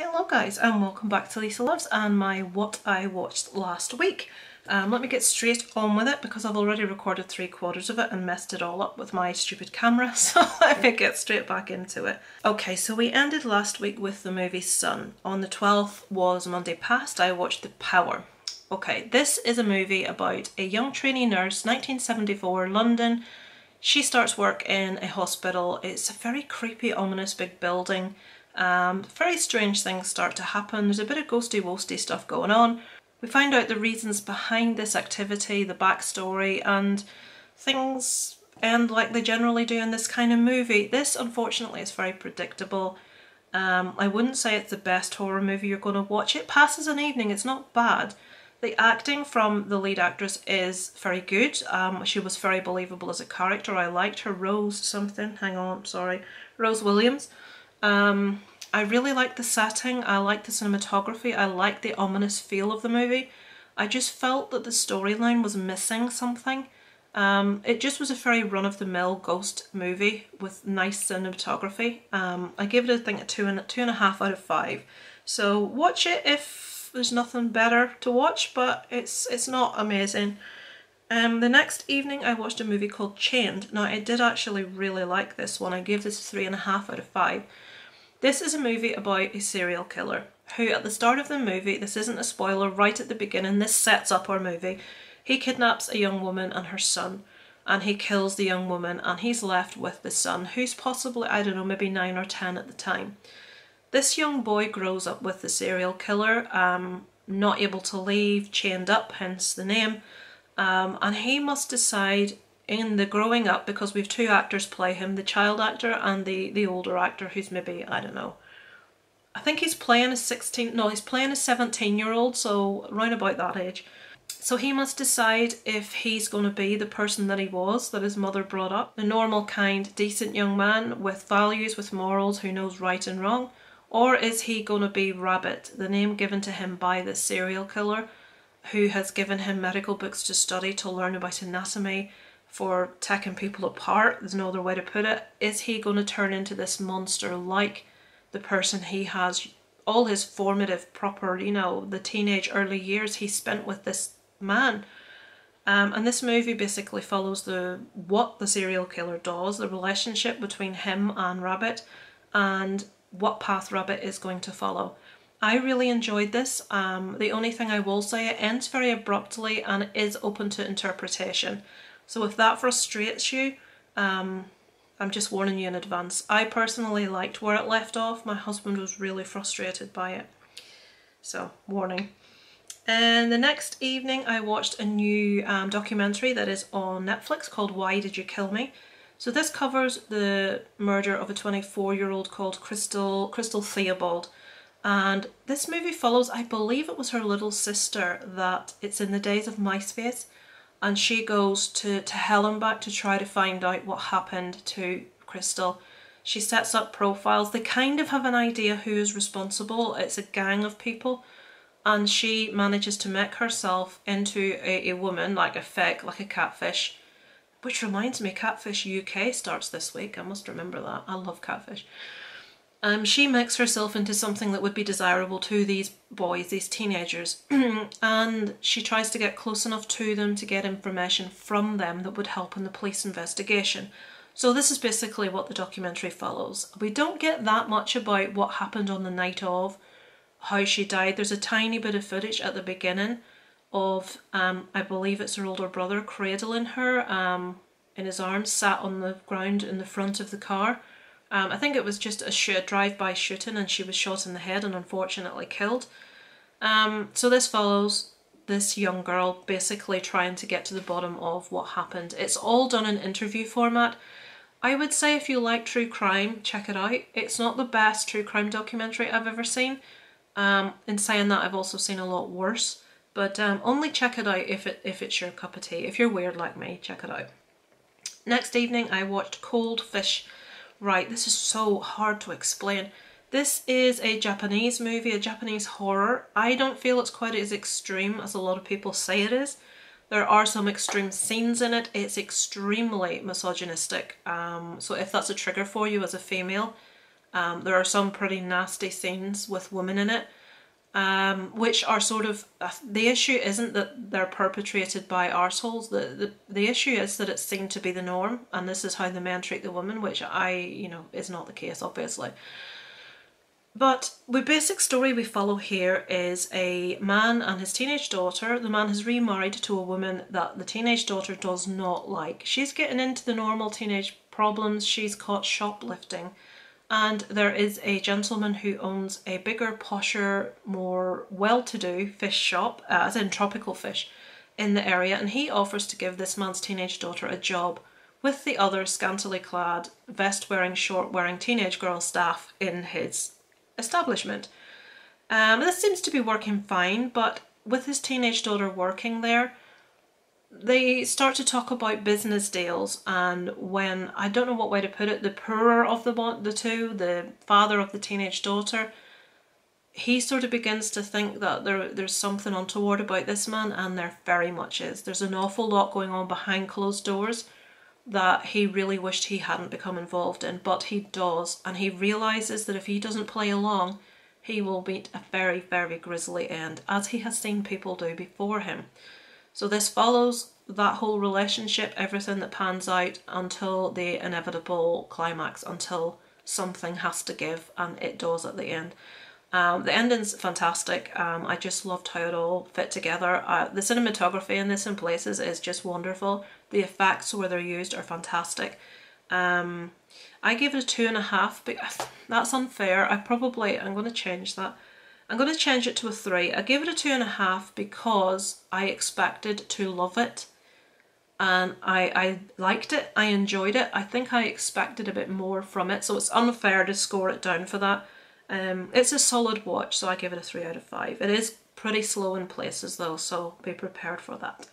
Hello guys and welcome back to Lisa Loves and my what I watched last week. Let me get straight on with it because I've already recorded 3/4 of it and messed it all up with my stupid camera, so let me get straight back into it. Okay, so we ended last week with the movie Sun. On the 12th was Monday past, I watched The Power. Okay, this is a movie about a young trainee nurse, 1974, London. She starts work in a hospital. It's a very creepy, ominous big building. Very strange things start to happen. There's a bit of ghosty-wosty stuff going on. We find out the reasons behind this activity, the backstory, and things end like they generally do in this kind of movie. This, unfortunately, is very predictable. I wouldn't say it's the best horror movie you're going to watch. It passes an evening, it's not bad. The acting from the lead actress is very good. She was very believable as a character. I liked her. Rose something, hang on, sorry, Rose Williams. I really like the setting, I like the cinematography, I like the ominous feel of the movie. I just felt that the storyline was missing something. It just was a very run-of-the-mill ghost movie with nice cinematography. I gave it, I think, a 2.5 out of 5. So watch it if there's nothing better to watch, but it's not amazing. The next evening I watched a movie called Chained. Now I did actually really like this one. I gave this a 3.5 out of 5. This is a movie about a serial killer who, at the start of the movie, this isn't a spoiler, right at the beginning, this sets up our movie. He kidnaps a young woman and her son, and he kills the young woman, and he's left with the son, who's possibly, I don't know, maybe 9 or 10 at the time. This young boy grows up with the serial killer, not able to leave, chained up, hence the name, and he must decide in the growing up, because we've two actors play him, the child actor and the older actor who's maybe, I don't know, I think he's playing a 17-year-old, so round about that age. So he must decide if he's going to be the person that he was, that his mother brought up, the normal, kind, decent young man with values, with morals, who knows right and wrong, or is he going to be Rabbit, the name given to him by the serial killer, who has given him medical books to study, to learn about anatomy, for taking people apart, there's no other way to put it. Is he going to turn into this monster like the person he has, all his formative, proper, you know, the teenage early years he spent with this man? And this movie basically follows what the serial killer does, the relationship between him and Rabbit, and what path Rabbit is going to follow. I really enjoyed this. The only thing I will say, it ends very abruptly and it is open to interpretation. So if that frustrates you, I'm just warning you in advance. I personally liked where it left off. My husband was really frustrated by it. So, warning. And the next evening I watched a new documentary that is on Netflix called Why Did You Kill Me? So this covers the murder of a 24-year-old called Crystal Theobald. And this movie follows, I believe it was her little sister, that it's in the days of MySpace. And she goes to hell and back to try to find out what happened to Crystal. She sets up profiles. They kind of have an idea who is responsible. It's a gang of people. And she manages to make herself into a woman, like a fake, like a catfish. Which reminds me, Catfish UK starts this week. I must remember that. I love Catfish. She makes herself into something that would be desirable to these boys, these teenagers, and she tries to get close enough to them to get information from them that would help in the police investigation. So this is basically what the documentary follows. We don't get that much about what happened on the night of, how she died. There's a tiny bit of footage at the beginning of, I believe it's her older brother, cradling her in his arms, sat on the ground in the front of the car. I think it was just a drive-by shooting and she was shot in the head and unfortunately killed. So this follows this young girl basically trying to get to the bottom of what happened. It's all done in interview format. I would say if you like true crime, check it out. It's not the best true crime documentary I've ever seen. In saying that, I've also seen a lot worse. But only check it out if it's your cup of tea. If you're weird like me, check it out. Next evening I watched Cold Fish. Right, this is so hard to explain. This is a Japanese movie, a Japanese horror. I don't feel it's quite as extreme as a lot of people say it is. There are some extreme scenes in it. It's extremely misogynistic. So if that's a trigger for you as a female, There are some pretty nasty scenes with women in it, which are sort of, the issue isn't that they're perpetrated by arseholes, the issue is that it's seen to be the norm, and this is how the men treat the women, which is not the case, obviously. But the basic story we follow here is a man and his teenage daughter. The man has remarried to a woman that the teenage daughter does not like. She's getting into the normal teenage problems. She's caught shoplifting. And there is a gentleman who owns a bigger, posher, more well-to-do fish shop, as in tropical fish, in the area. And he offers to give this man's teenage daughter a job with the other scantily clad, vest-wearing, short-wearing teenage girl staff in his establishment. This seems to be working fine, but with his teenage daughter working there, they start to talk about business deals, and when, I don't know what way to put it, the poorer of the two, the father of the teenage daughter, he sort of begins to think that there's something untoward about this man, and there very much is. There's an awful lot going on behind closed doors that he really wished he hadn't become involved in, but he does, and he realises that if he doesn't play along, he will meet a very, very grisly end, as he has seen people do before him. So this follows that whole relationship, everything that pans out until the inevitable climax, until something has to give, and it does at the end. The ending's fantastic. I just loved how it all fit together. The cinematography in this in places is just wonderful. The effects where they're used are fantastic. I gave it a 2.5, but that's unfair. I'm going to change that. I'm going to change it to a 3. I gave it a 2.5 because I expected to love it. And I liked it. I enjoyed it. I think I expected a bit more from it, so it's unfair to score it down for that. It's a solid watch, so I give it a 3 out of 5. It is pretty slow in places though, so be prepared for that.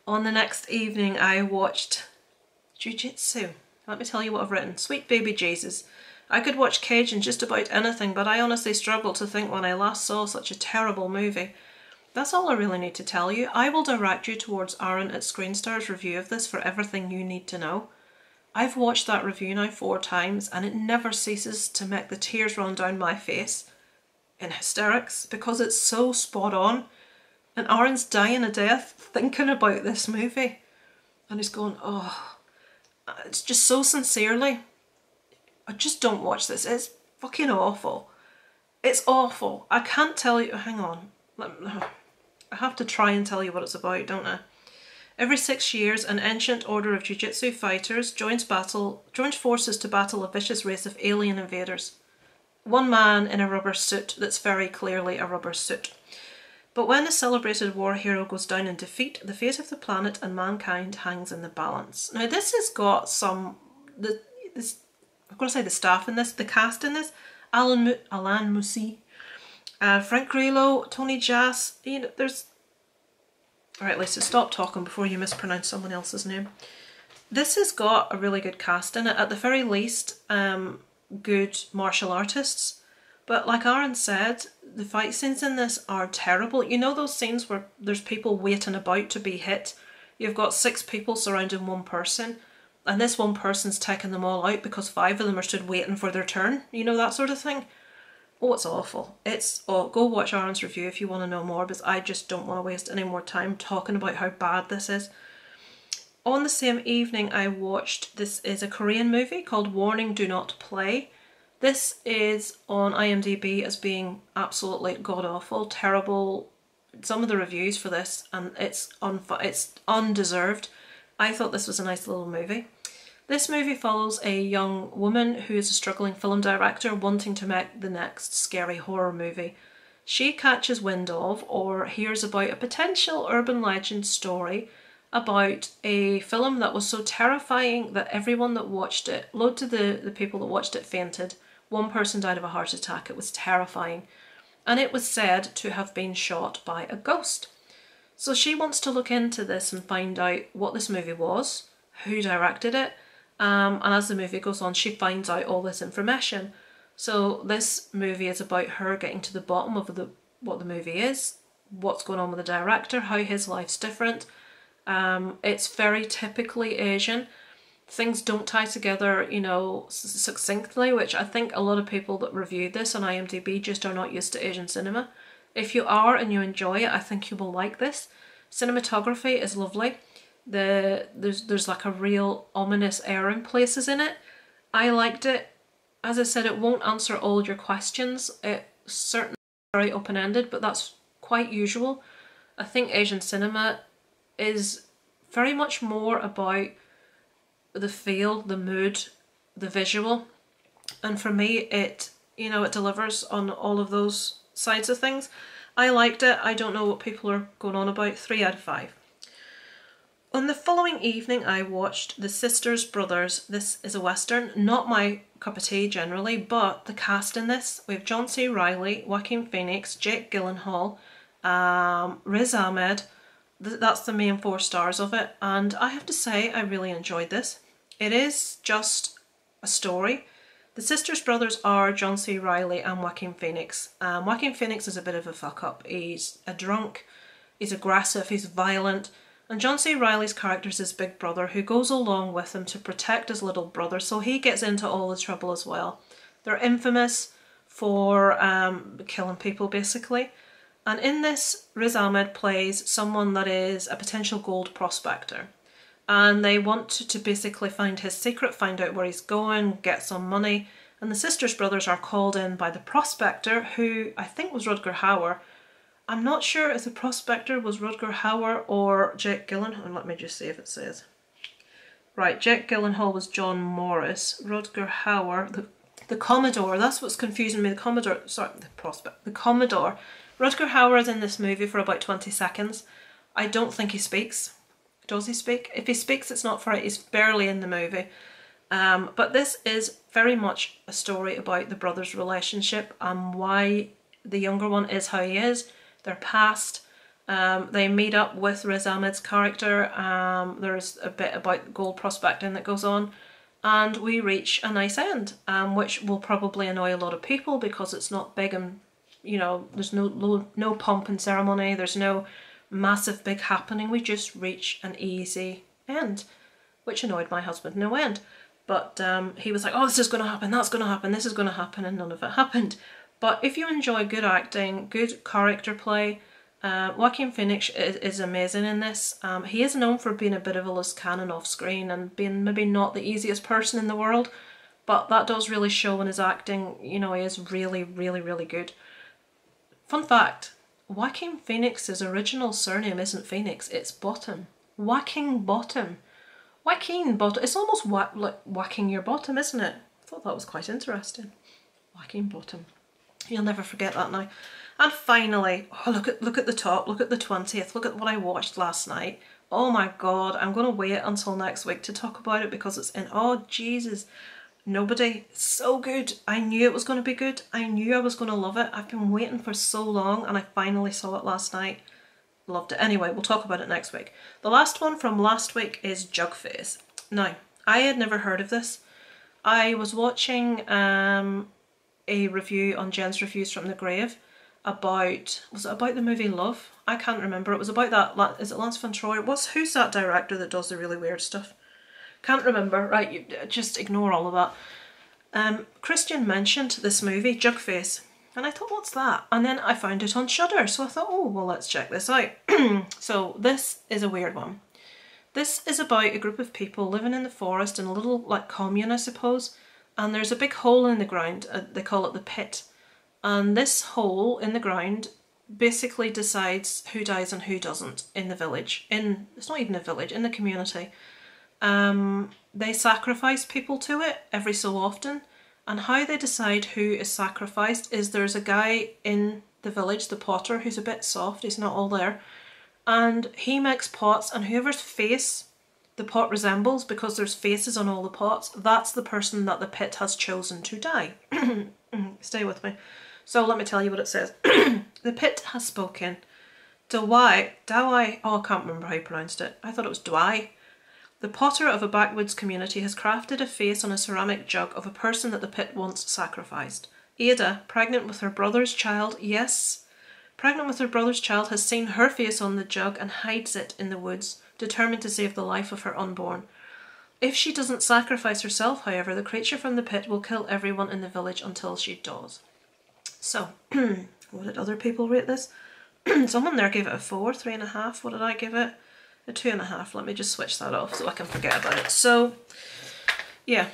On the next evening I watched Jiu Jitsu. Let me tell you what I've written. Sweet baby Jesus. I could watch Cajun just about anything, but I honestly struggle to think when I last saw such a terrible movie. That's all I really need to tell you. I will direct you towards Aaron at Screenstar's review of this for everything you need to know. I've watched that review now 4 times and it never ceases to make the tears run down my face in hysterics because it's so spot on, and Aaron's dying a death thinking about this movie and he's going, oh, it's just so sincerely, I just don't watch this, it's fucking awful. It's awful. I can't tell you, hang on, I have to try and tell you what it's about, don't I? Every 6 years, an ancient order of jiu-jitsu fighters joins forces to battle a vicious race of alien invaders. One man in a rubber suit that's very clearly a rubber suit. But when a celebrated war hero goes down in defeat, the fate of the planet and mankind hangs in the balance. Now this has got some, I'm going to say the staff in this, the cast in this, Alain Moussy, Frank Grillo, Tony Jazz, there's... Alright, Lisa, stop talking before you mispronounce someone else's name. This has got a really good cast in it. At the very least, good martial artists. But like Aaron said, the fight scenes in this are terrible. You know those scenes where there's people waiting about to be hit? You've got 6 people surrounding one person, and this one person's taking them all out because 5 of them are stood waiting for their turn. You know, that sort of thing. Oh, it's awful. Go watch Aaron's review if you want to know more, because I just don't want to waste any more time talking about how bad this is. On the same evening I watched, this is a Korean movie called Warning Do Not Play. This is on IMDb as being absolutely god-awful, terrible. Some of the reviews for this, and it's undeserved. I thought this was a nice little movie. This movie follows a young woman who is a struggling film director wanting to make the next scary horror movie. She catches wind of or hears about a potential urban legend story about a film that was so terrifying that everyone that watched it, loads of the people that watched it fainted. One person died of a heart attack. It was terrifying. And it was said to have been shot by a ghost. So she wants to look into this and find out what this movie was, who directed it, and as the movie goes on, she finds out all this information. So this movie is about her getting to the bottom of what the movie is, what's going on with the director, how his life's different. It's very typically Asian. things don't tie together, you know, succinctly, which I think a lot of people that reviewed this on IMDb just are not used to Asian cinema. If you are and you enjoy it, I think you will like this. Cinematography is lovely. There's like a real ominous air in places in it. I liked it. As I said, it won't answer all your questions. It certainly is very open-ended, but that's quite usual. I think Asian cinema is very much more about the feel, the mood, the visual, and for me it, you know, it delivers on all of those sides of things. I liked it. I don't know what people are going on about. 3 out of 5. On the following evening I watched The Sisters Brothers. This is a Western, not my cup of tea generally, but the cast in this, we have John C. Reilly, Joaquin Phoenix, Jake Gyllenhaal, Riz Ahmed. That's the main 4 stars of it, and I have to say I really enjoyed this. It is just a story. The Sisters Brothers are John C. Reilly and Joaquin Phoenix. Joaquin Phoenix is a bit of a fuck up. He's a drunk, he's aggressive, he's violent, and John C. Reilly's character is his big brother who goes along with him to protect his little brother, so he gets into all the trouble as well. They're infamous for killing people basically. And in this, Riz Ahmed plays someone that is a potential gold prospector. And they want to basically find his secret, find out where he's going, get some money. And the Sisters Brothers are called in by the prospector, who I think was Rutger Hauer. I'm not sure if the prospector was Rutger Hauer or Jake Gyllenhaal. Let me just see if it says. Right, Jake Gyllenhaal was John Morris. Rutger Hauer, the Commodore, that's what's confusing me. The Commodore, sorry, the Commodore. Rutger Hauer is in this movie for about 20 seconds. I don't think he speaks. Does he speak? If he speaks, it's not for it. He's barely in the movie. But this is very much a story about the brothers' relationship and why the younger one is how he is, their past. They meet up with Riz Ahmed's character. There's a bit about gold prospecting that goes on. And we reach a nice end, which will probably annoy a lot of people because it's not big and, you know, there's no pomp and ceremony, there's no massive big happening. We just reach an easy end, which annoyed my husband no end. But he was like, oh, this is going to happen, that's going to happen, this is going to happen, and none of it happened. But if you enjoy good acting, good character play, Joaquin Phoenix is amazing in this. He is known for being a bit of a loose cannon off screen and being maybe not the easiest person in the world, but that does really show in his acting. You know, he is really, really, really good. Fun fact, Joaquin Phoenix's original surname isn't Phoenix, it's Bottom. Whacking Bottom. Joaquin Bottom. It's almost like whacking your bottom, isn't it? I thought that was quite interesting. Joaquin Bottom. You'll never forget that now. And finally, oh, look at the top, look at the 20th, look at what I watched last night. Oh my god, I'm going to wait until next week to talk about it because it's in, oh Jesus, Nobody. It's so good. I knew it was going to be good. I knew I was going to love it. I've been waiting for so long and I finally saw it last night. Loved it. Anyway, we'll talk about it next week. The last one from last week is Jug Face. Now, I had never heard of this. I was watching a review on Jen's Reviews from the Grave about, was it about the movie Love? I can't remember. It was about that, is it Lance von Trier? Who's that director that does the really weird stuff? Can't remember. Right, you just ignore all of that. Christian mentioned this movie, Jug Face, and I thought, what's that? And then I found it on Shudder, so I thought, oh, well, let's check this out. So this is a weird one. This is about a group of people living in the forest in a little, like, commune, I suppose, and there's a big hole in the ground. They call it the pit. And this hole in the ground basically decides who dies and who doesn't in the village. It's not even a village, in the community. They sacrifice people to it every so often, and how they decide who is sacrificed is there's a guy in the village, the potter, who's a bit soft, he's not all there, and he makes pots, and whoever's face the pot resembles, because there's faces on all the pots, that's the person that the pit has chosen to die. Stay with me. So let me tell you what it says. The pit has spoken. Dawai, oh, I can't remember how you pronounced it. I thought it was Dwai. The potter of a backwoods community has crafted a face on a ceramic jug of a person that the pit once sacrificed. Ada, pregnant with her brother's child, yes, pregnant with her brother's child, has seen her face on the jug and hides it in the woods, determined to save the life of her unborn. If she doesn't sacrifice herself, however, the creature from the pit will kill everyone in the village until she does. So, what did other people rate this? Someone there gave it a 4, 3.5. What did I give it? A 2.5. Let me just switch that off so I can forget about it. So, yeah,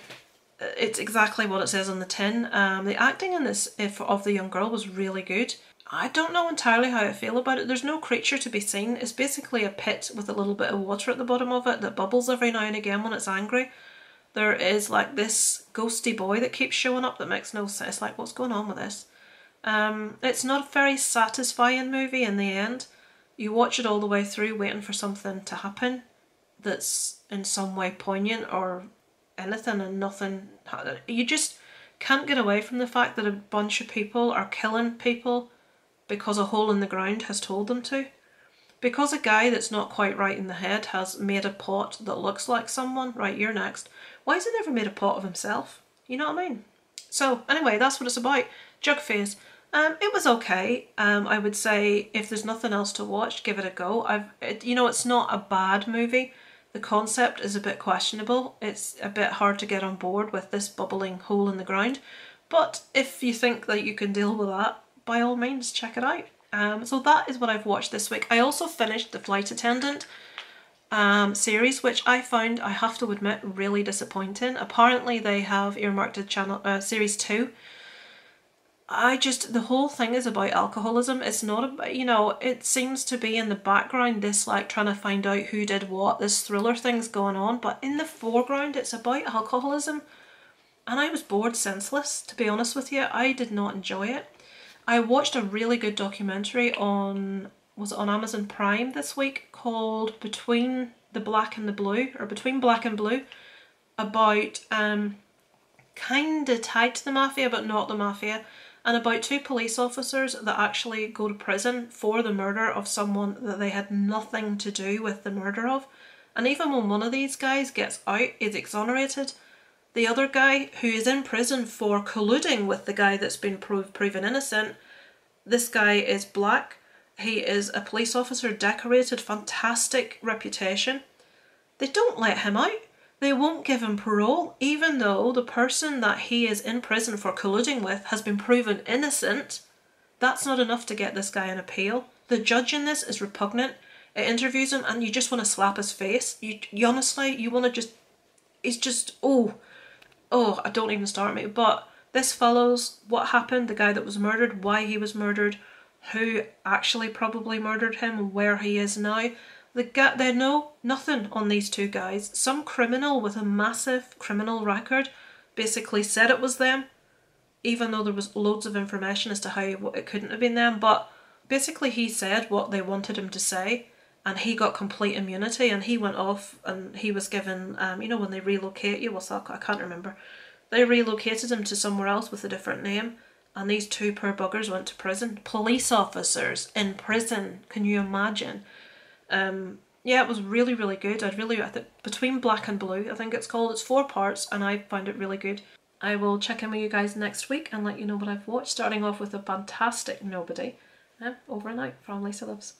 it's exactly what it says on the tin. The acting in this of the young girl was really good. I don't know entirely how I feel about it. There's no creature to be seen. It's basically a pit with a little bit of water at the bottom of it that bubbles every now and again when it's angry. There is like this ghosty boy that keeps showing up that makes no sense. Like, what's going on with this? It's not a very satisfying movie in the end. You watch it all the way through waiting for something to happen that's in some way poignant or anything, and nothing. You just can't get away from the fact that a bunch of people are killing people because a hole in the ground has told them to. Because a guy that's not quite right in the head has made a pot that looks like someone. Right, you're next. Why has he never made a pot of himself? You know what I mean? So anyway, that's what it's about. Jug Face. It was okay. I would say if there's nothing else to watch, give it a go. It's not a bad movie. The concept is a bit questionable. It's a bit hard to get on board with this bubbling hole in the ground. But if you think that you can deal with that, by all means, check it out. So that is what I've watched this week. I also finished the Flight Attendant series, which I found, I have to admit, really disappointing. Apparently they have earmarked a series 2. The whole thing is about alcoholism. It's not about, it seems to be in the background, this like trying to find out who did what, this thriller thing's going on, but in the foreground it's about alcoholism. And I was bored senseless, to be honest with you. I did not enjoy it. I watched a really good documentary was it on Amazon Prime this week, called Between Black and Blue, about kind of tied to the mafia but not the mafia, and about 2 police officers that actually go to prison for the murder of someone that they had nothing to do with the murder of. And even when one of these guys gets out, is exonerated, the other guy, who is in prison for colluding with the guy that's been proven innocent, this guy is black, he is a police officer, decorated, fantastic reputation. They don't let him out. They won't give him parole, even though the person that he is in prison for colluding with has been proven innocent. That's not enough to get this guy an appeal. The judge in this is repugnant. It interviews him and you just want to slap his face. You honestly, you want to just, it's just, oh, don't even start me. But this follows what happened, the guy that was murdered, why he was murdered, who actually probably murdered him, where he is now. They know nothing on these 2 guys. Some criminal with a massive criminal record basically said it was them, even though there was loads of information as to how it couldn't have been them. But basically he said what they wanted him to say, and he got complete immunity, and he went off and he was given, when they relocate you, what's that? I can't remember. They relocated him to somewhere else with a different name, and these 2 poor buggers went to prison. Police officers in prison, can you imagine? Yeah, it was really, really good. Between Black and Blue, I think it's called. It's 4 parts, and I found it really good. I will check in with you guys next week and let you know what I've watched, starting off with a fantastic Nobody. Over and out from Lisa Loves.